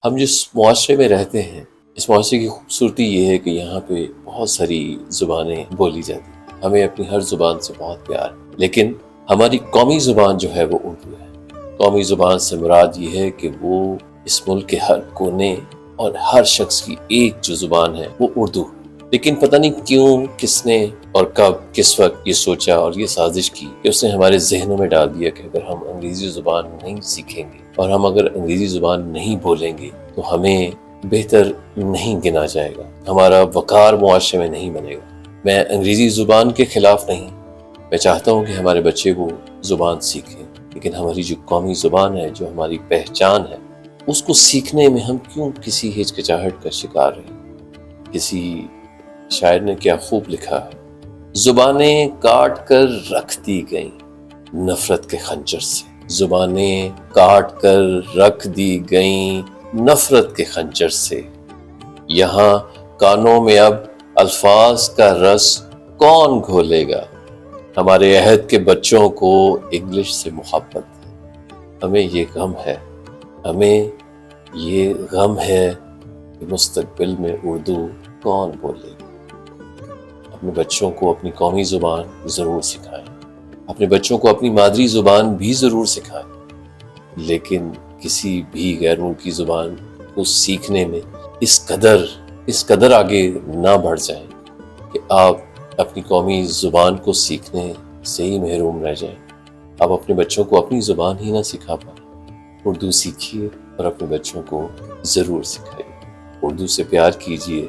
ہم جس معاشرے میں رہتے ہیں، اس معاشرے کی خوبصورتی یہ ہے کہ یہاں پہ بہت ساری زبانیں بولی جاتی ہیں۔ ہمیں اپنی ہر زبان سے بہت پیار ہے، لیکن ہماری قومی زبان جو ہے وہ اردو ہے۔ قومی زبان سے مراد یہ ہے کہ وہ اس ملک کے ہر کونے اور ہر شخص کی ایک جو زبان ہے وہ اردو ہے۔ لیکن پتہ نہیں کیوں، کس نے اور کب، کس وقت یہ سوچا اور یہ سازش کی کہ اس نے ہمارے ذہنوں میں ڈال دیا کہ اگر ہم انگریزی زبان نہیں سیکھیں گے اور ہم اگر انگریزی زبان نہیں بولیں گے تو ہمیں بہتر نہیں گنا جائے گا، ہمارا وقار معاشرے میں نہیں بنے گا۔ میں انگریزی زبان کے خلاف نہیں، میں چاہتا ہوں کہ ہمارے بچے وہ زبان سیکھیں، لیکن ہماری جو قومی زبان ہے، جو ہماری پہچان ہے، اس کو سیکھنے میں ہم کیوں کسی ہچکچاہٹ کا شکار ہیں۔ کسی شاعر نے کیا خوب لکھا ہے، زبانیں کاٹ کر رکھ دی گئیں نفرت کے خنجر سے، زبانیں کاٹ کر رکھ دی گئیں نفرت کے خنجر سے، یہاں کانوں میں اب الفاظ کا رس کون گھولے گا، ہمارے عہد کے بچوں کو انگلش سے محبت ہے، ہمیں یہ غم ہے، ہمیں یہ غم ہے کہ مستقبل میں اردو کون بولے گا۔ اپنے بچوں کو اپنی قومی زبان ضرور سکھائیں، اپنے بچوں کو اپنی مادری زبان بھی ضرور سکھائیں، لیکن کسی بھی غیر ملکی زبان کو سیکھنے میں اس قدر آگے نہ بڑھ جائیں کہ آپ اپنی قومی زبان کو سیکھنے سے ہی محروم رہ جائیں۔ آپ اپنے بچوں کو اپنی زبان ہی نہ سکھا پائیں۔ اردو سیکھیے اور اپنے بچوں کو ضرور سکھائیے۔ اردو سے پیار کیجیے۔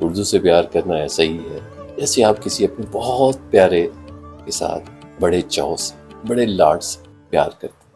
اردو سے پیار کرنا ایسا ہی ہے جیسے آپ کسی اپنے بہت پیارے کے ساتھ بڑے چاؤ سے، بڑے لاڈ سے پیار کرتے ہیں۔